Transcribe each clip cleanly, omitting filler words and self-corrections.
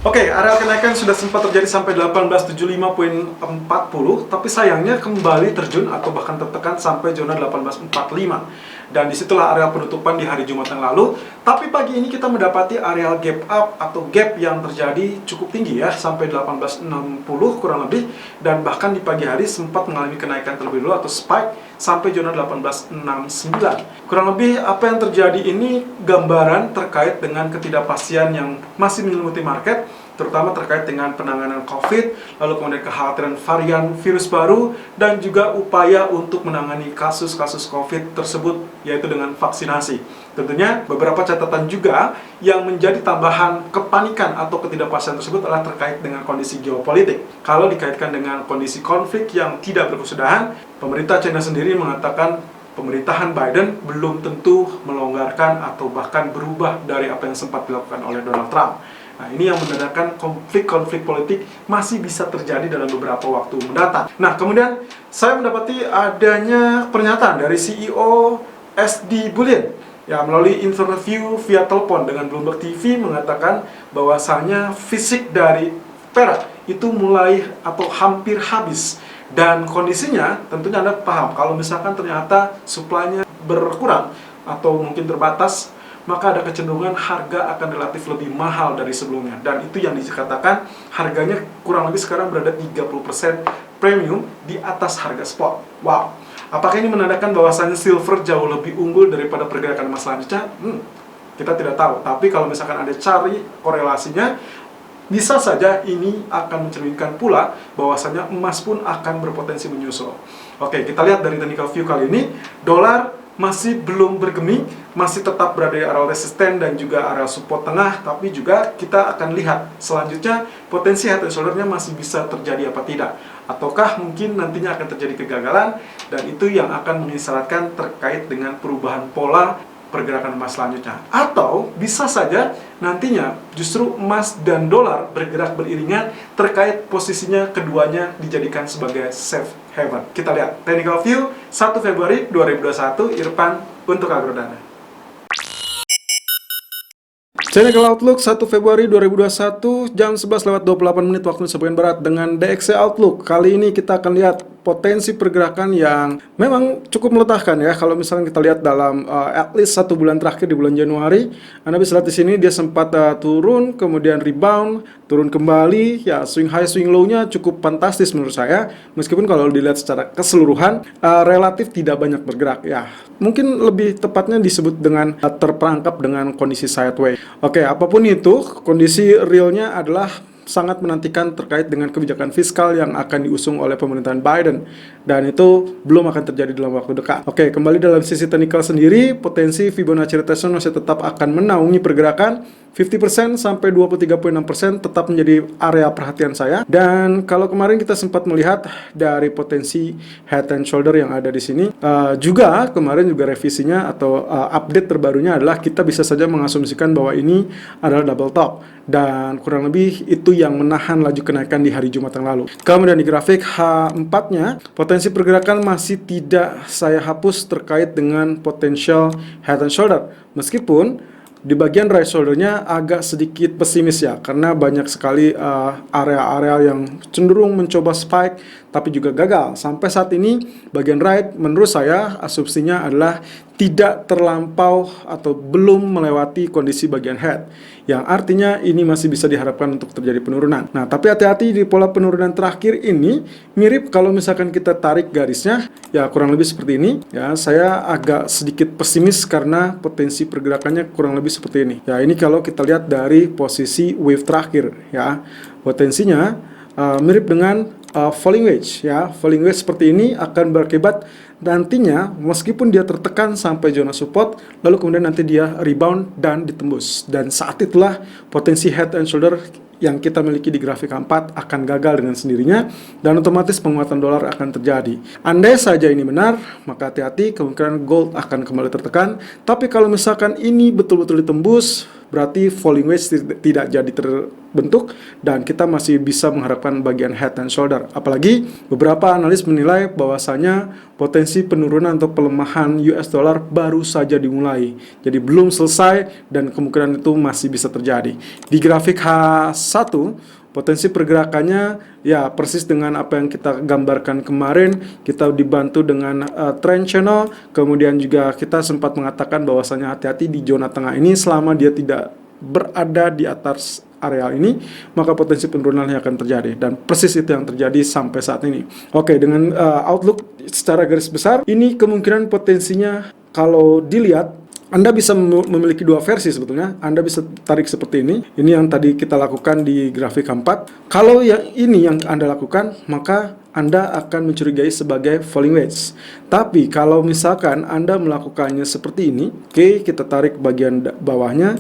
Oke, area kenaikan sudah sempat terjadi sampai 1875.40, tapi sayangnya kembali terjun atau bahkan tertekan sampai zona 1845. Dan disitulah area penutupan di hari Jumat yang lalu. Tapi pagi ini kita mendapati area gap up atau gap yang terjadi cukup tinggi ya, sampai 1860 kurang lebih. Dan bahkan di pagi hari sempat mengalami kenaikan terlebih dulu atau spike sampai zona 1869. Kurang lebih apa yang terjadi ini gambaran terkait dengan ketidakpastian yang masih menyelimuti market, terutama terkait dengan penanganan COVID, lalu kemudian kekhawatiran varian virus baru, dan juga upaya untuk menangani kasus-kasus COVID tersebut, yaitu dengan vaksinasi. Tentunya beberapa catatan juga yang menjadi tambahan kepanikan atau ketidakpastian tersebut adalah terkait dengan kondisi geopolitik. Kalau dikaitkan dengan kondisi konflik yang tidak berkesudahan, pemerintah China sendiri mengatakan pemerintahan Biden belum tentu melonggarkan atau bahkan berubah dari apa yang sempat dilakukan oleh Donald Trump. Nah, ini yang menandakan konflik-konflik politik masih bisa terjadi dalam beberapa waktu mendatang. Nah, kemudian saya mendapati adanya pernyataan dari CEO SD Bullion ya, melalui interview via telepon dengan Bloomberg TV mengatakan bahwasanya fisik dari perak itu mulai atau hampir habis. Dan kondisinya tentunya Anda paham, kalau misalkan ternyata supply-nya berkurang atau mungkin terbatas, maka ada kecenderungan harga akan relatif lebih mahal dari sebelumnya. Dan itu yang dikatakan harganya kurang lebih sekarang berada 30% premium di atas harga spot. Wow, apakah ini menandakan bahwasannya silver jauh lebih unggul daripada pergerakan emas selanjutnya? Kita tidak tahu. Tapi kalau misalkan Anda cari korelasinya, bisa saja ini akan mencerminkan pula bahwasannya emas pun akan berpotensi menyusul. Oke, kita lihat dari technical view kali ini, dolar masih belum bergeming, masih tetap berada di area resisten dan juga area support tengah, tapi juga kita akan lihat selanjutnya potensi head and shoulder-nya masih bisa terjadi apa tidak, ataukah mungkin nantinya akan terjadi kegagalan, dan itu yang akan mengisyaratkan terkait dengan perubahan pola pergerakan emas selanjutnya. Atau bisa saja nantinya justru emas dan dolar bergerak beriringan terkait posisinya keduanya dijadikan sebagai safe haven. Kita lihat technical view 1 Februari 2021 Irfan untuk Agrodana. Technical Outlook 1 Februari 2021 jam 11:28 waktu Indonesia bagian Barat dengan DXY Outlook. Kali ini kita akan lihat potensi pergerakan yang memang cukup melelahkan ya. Kalau misalnya kita lihat dalam at least 1 bulan terakhir di bulan Januari, Anda bisa lihat di sini dia sempat turun, kemudian rebound, turun kembali. Ya, swing high, swing low-nya cukup fantastis menurut saya. Meskipun kalau dilihat secara keseluruhan relatif tidak banyak bergerak ya. Mungkin lebih tepatnya disebut dengan terperangkap dengan kondisi sideways. Oke, apapun itu, kondisi realnya adalah sangat menantikan terkait dengan kebijakan fiskal yang akan diusung oleh pemerintahan Biden, dan itu belum akan terjadi dalam waktu dekat. Oke, kembali dalam sisi teknikal sendiri, potensi Fibonacci retracement masih tetap akan menaungi pergerakan. 50% sampai 23.6% tetap menjadi area perhatian saya. Dan kalau kemarin kita sempat melihat dari potensi head and shoulder yang ada di sini, juga kemarin juga revisinya atau update terbarunya adalah kita bisa saja mengasumsikan bahwa ini adalah double top, dan kurang lebih itu yang menahan laju kenaikan di hari Jumat yang lalu. Kemudian di grafik H4-nya, potensi pergerakan masih tidak saya hapus terkait dengan potensial head and shoulder. Meskipun di bagian right shoulder-nya agak sedikit pesimis ya, karena banyak sekali area-area yang cenderung mencoba spike tapi juga gagal. Sampai saat ini bagian right menurut saya asumsinya adalah tidak terlampau atau belum melewati kondisi bagian head, yang artinya ini masih bisa diharapkan untuk terjadi penurunan. Nah, tapi hati-hati di pola penurunan terakhir ini, mirip kalau misalkan kita tarik garisnya, ya kurang lebih seperti ini. Ya, saya agak sedikit pesimis karena potensi pergerakannya kurang lebih seperti ini. Ya, ini kalau kita lihat dari posisi wave terakhir, ya potensinya mirip dengan falling wedge. Ya, falling wedge seperti ini akan berakibat nantinya meskipun dia tertekan sampai zona support, lalu kemudian nanti dia rebound dan ditembus. Dan saat itulah potensi head and shoulder yang kita miliki di grafik 4 akan gagal dengan sendirinya, dan otomatis penguatan dolar akan terjadi. Andai saja ini benar, maka hati-hati, kemungkinan gold akan kembali tertekan. Tapi kalau misalkan ini betul-betul ditembus, berarti falling wedge tidak jadi terbentuk dan kita masih bisa mengharapkan bagian head and shoulder. Apalagi beberapa analis menilai bahwasanya potensi penurunan atau pelemahan US dollar baru saja dimulai. Jadi belum selesai dan kemungkinan itu masih bisa terjadi. Di grafik H1 potensi pergerakannya ya persis dengan apa yang kita gambarkan kemarin. Kita dibantu dengan trend channel, kemudian juga kita sempat mengatakan bahwasanya hati-hati di zona tengah ini selama dia tidak berada di atas area ini, maka potensi penurunannya akan terjadi dan persis itu yang terjadi sampai saat ini. Oke, dengan outlook secara garis besar, ini kemungkinan potensinya kalau dilihat Anda bisa memiliki dua versi sebetulnya. Anda bisa tarik seperti ini. Ini yang tadi kita lakukan di grafik 4. Kalau yang ini yang Anda lakukan, maka Anda akan mencurigai sebagai falling wedge. Tapi kalau misalkan Anda melakukannya seperti ini, oke, kita tarik bagian bawahnya.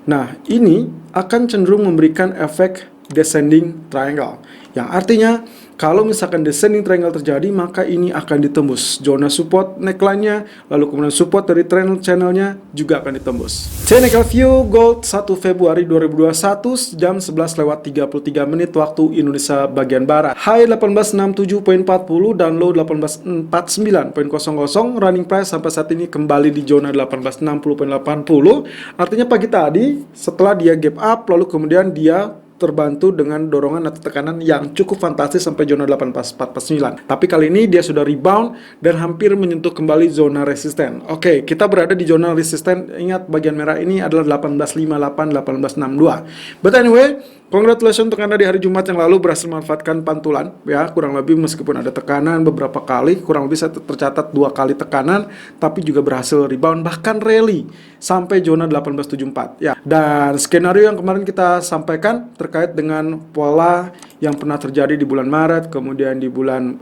Nah, ini akan cenderung memberikan efek descending triangle. Yang artinya kalau misalkan descending triangle terjadi, maka ini akan ditembus zona support neckline-nya, lalu kemudian support dari trend channel-nya juga akan ditembus. Technical view gold 1 Februari 2021 jam 11:33 waktu Indonesia bagian barat. High 1867.40 dan low 1849.00. Running price sampai saat ini kembali di zona 1860.80. Artinya pagi tadi setelah dia gap up lalu kemudian dia terbantu dengan dorongan atau tekanan yang cukup fantastis sampai zona 1849. Tapi kali ini dia sudah rebound dan hampir menyentuh kembali zona resisten. Oke, kita berada di zona resisten. Ingat bagian merah ini adalah 1858, 1862. But anyway, congratulations untuk Anda di hari Jumat yang lalu berhasil memanfaatkan pantulan ya, kurang lebih meskipun ada tekanan beberapa kali, kurang lebih saya tercatat 2 kali tekanan, tapi juga berhasil rebound bahkan rally sampai zona 1874 ya. Dan skenario yang kemarin kita sampaikan terkait dengan pola yang pernah terjadi di bulan Maret, kemudian di bulan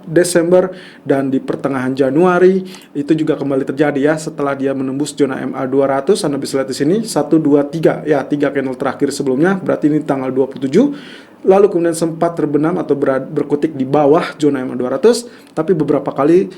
Desember dan di pertengahan Januari itu juga kembali terjadi ya setelah dia menembus zona MA 200. Anda bisa lihat di sini 1 2 3 ya, 3 candle terakhir sebelumnya, berarti ini tanggal 27. Lalu kemudian sempat terbenam atau berkutik di bawah zona MA 200, tapi beberapa kali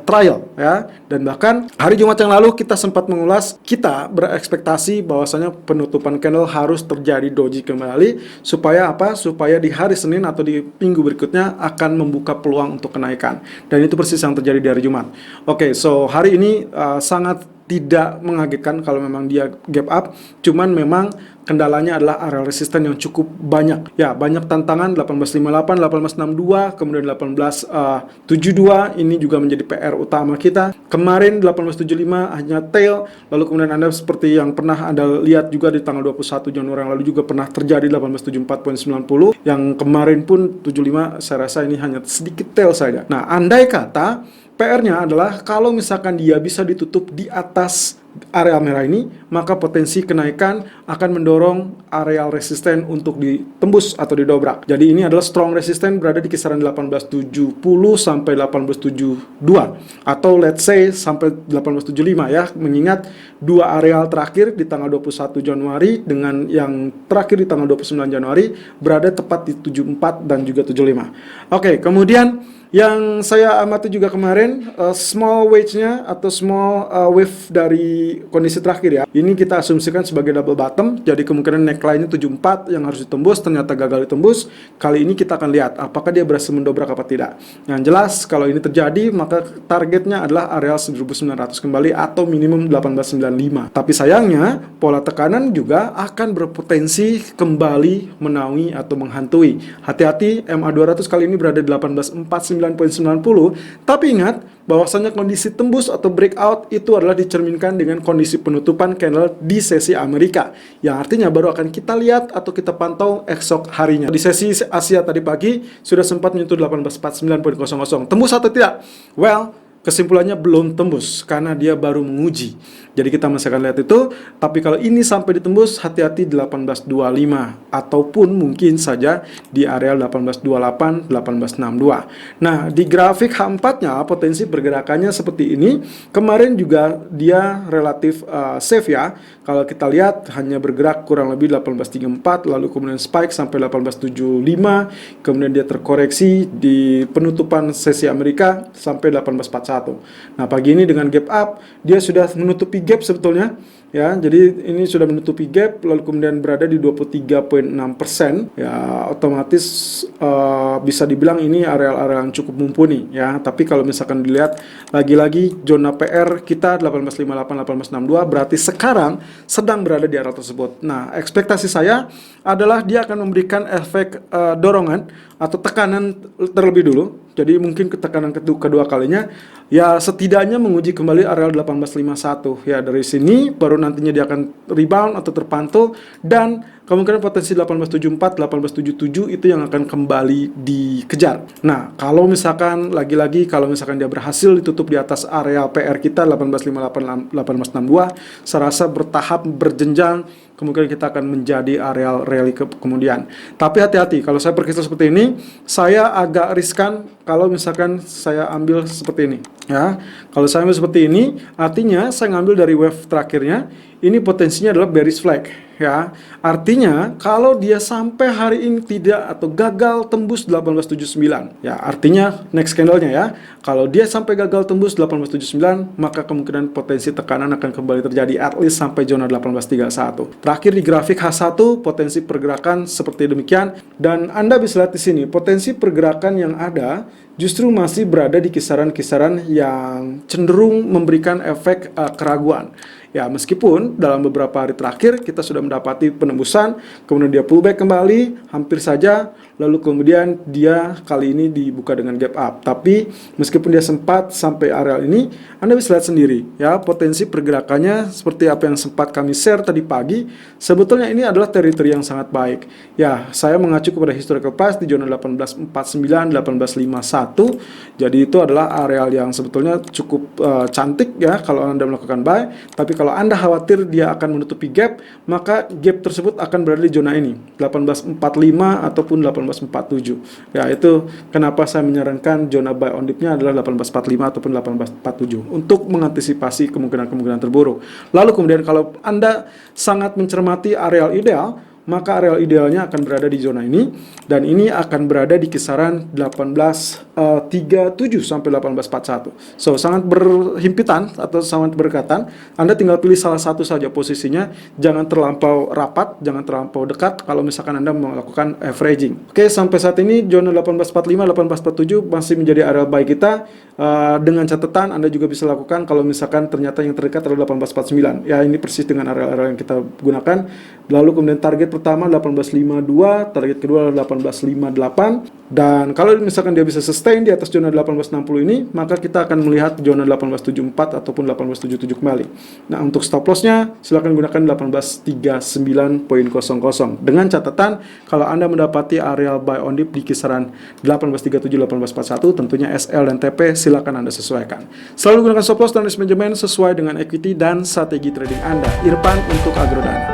trial ya. Dan bahkan hari Jumat yang lalu kita sempat mengulas, kita berekspektasi bahwasanya penutupan candle harus terjadi doji kembali supaya apa? Supaya di hari Senin atau di minggu berikutnya akan membuka peluang untuk kenaikan. Dan itu persis yang terjadi di hari Jumat. Oke, so hari ini sangat tidak mengagetkan kalau memang dia gap up, cuman memang kendalanya adalah area resisten yang cukup banyak. Ya, banyak tantangan 1858, 1862, kemudian 1872 ini juga menjadi PR utama kita. Kemarin 1875 hanya tail, lalu kemudian Anda seperti yang pernah Anda lihat juga di tanggal 21 Januari yang lalu juga pernah terjadi 1874.90. Yang kemarin pun 75 saya rasa ini hanya sedikit tail saja. Nah, andai kata PR-nya adalah kalau misalkan dia bisa ditutup di atas area merah ini, maka potensi kenaikan akan mendorong area resisten untuk ditembus atau didobrak. Jadi ini adalah strong resisten berada di kisaran 1870 sampai 1872 atau let's say sampai 1875 ya, mengingat dua areal terakhir di tanggal 21 Januari dengan yang terakhir di tanggal 29 Januari berada tepat di 74 dan juga 75. Oke, kemudian yang saya amati juga kemarin small wedge-nya atau small wave dari kondisi terakhir ya. Ini kita asumsikan sebagai double bottom. Jadi kemungkinan neckline-nya 74 yang harus ditembus ternyata gagal ditembus. Kali ini kita akan lihat apakah dia berhasil mendobrak apa tidak. Yang jelas kalau ini terjadi maka targetnya adalah area 1900 kembali atau minimum 1895. Tapi sayangnya pola tekanan juga akan berpotensi kembali menaungi atau menghantui. Hati-hati, MA 200 kali ini berada di 1849.90. Tapi ingat bahwasanya kondisi tembus atau breakout itu adalah dicerminkan dengan kondisi penutupan candle di sesi Amerika, yang artinya baru akan kita lihat atau kita pantau esok harinya. Di sesi Asia tadi pagi sudah sempat menyentuh 1849.00. Tembus atau tidak? Well, kesimpulannya belum tembus karena dia baru menguji. Jadi kita masih akan lihat itu. Tapi kalau ini sampai ditembus, hati-hati 1825 ataupun mungkin saja di area 1828, 1862. Nah, di grafik H4-nya potensi pergerakannya seperti ini. Kemarin juga dia relatif safe ya. Kalau kita lihat hanya bergerak kurang lebih 1834, lalu kemudian spike sampai 1875, kemudian dia terkoreksi di penutupan sesi Amerika sampai 1841. Nah, pagi ini dengan gap up, dia sudah menutupi gap sebetulnya ya. Jadi ini sudah menutupi gap lalu kemudian berada di 23,6%, ya otomatis bisa dibilang ini area-area yang cukup mumpuni ya. Tapi kalau misalkan dilihat lagi-lagi zona PR kita 1858 1862 berarti sekarang sedang berada di area tersebut. Nah, ekspektasi saya adalah dia akan memberikan efek dorongan atau tekanan terlebih dulu. Jadi mungkin tekanan kedua kalinya ya setidaknya menguji kembali area 1851 ya. Dari sini baru nantinya dia akan rebound atau terpantau dan kemungkinan potensi 1874 1877 itu yang akan kembali dikejar. Nah, kalau misalkan lagi-lagi kalau misalkan dia berhasil ditutup di atas area PR kita 1858 1862, saya rasa bertahap berjenjang kemungkinan kita akan menjadi area rally kemudian. Tapi hati-hati, kalau saya berkisar seperti ini, saya agak riskan kalau misalkan saya ambil seperti ini. Ya, kalau saya ambil seperti ini, artinya saya ngambil dari wave terakhirnya, ini potensinya adalah bearish flag. Ya, artinya kalau dia sampai hari ini tidak atau gagal tembus 1879, ya artinya next candle-nya ya, kalau dia sampai gagal tembus 1879, maka kemungkinan potensi tekanan akan kembali terjadi at least sampai zona 1831. Terakhir di grafik H1 potensi pergerakan seperti demikian dan Anda bisa lihat di sini potensi pergerakan yang ada justru masih berada di kisaran-kisaran yang cenderung memberikan efek keraguan. Ya, meskipun dalam beberapa hari terakhir kita sudah mendapati penembusan, kemudian dia pullback kembali, hampir saja, lalu kemudian dia kali ini dibuka dengan gap up. Tapi meskipun dia sempat sampai area ini, Anda bisa lihat sendiri, ya potensi pergerakannya seperti apa yang sempat kami share tadi pagi. Sebetulnya ini adalah teritori yang sangat baik. Ya, saya mengacu kepada historical price di zona 1849, 1851. Jadi itu adalah area yang sebetulnya cukup cantik ya kalau Anda melakukan buy. Tapi kalau Anda khawatir dia akan menutupi gap, maka gap tersebut akan berada di zona ini 1845 ataupun 1847. Ya, itu kenapa saya menyarankan zona buy on dip-nya adalah 1845 ataupun 1847 untuk mengantisipasi kemungkinan-kemungkinan terburuk. Lalu kemudian kalau Anda sangat mencermati area ideal, maka area idealnya akan berada di zona ini dan ini akan berada di kisaran 1837 sampai 1841. So, sangat berhimpitan atau sangat berdekatan. Anda tinggal pilih salah satu saja posisinya, jangan terlampau rapat, jangan terlampau dekat kalau misalkan Anda melakukan averaging. Oke, sampai saat ini zona 1845 1847 masih menjadi area buy kita. Dengan catatan Anda juga bisa lakukan kalau misalkan ternyata yang terdekat adalah 1849. Ya, ini persis dengan area-area yang kita gunakan. Lalu kemudian target pertama 1852, target kedua 1858, dan kalau misalkan dia bisa sustain di atas zona 1860 ini, maka kita akan melihat zona 1874 ataupun 1877 kembali. Nah, untuk stop lossnya silakan gunakan 1839.00 dengan catatan kalau Anda mendapati area buy on dip di kisaran 1837 1841, tentunya SL dan TP silakan Anda sesuaikan. Selalu gunakan stop loss dan risk management sesuai dengan equity dan strategi trading Anda. Irfan untuk Agrodana.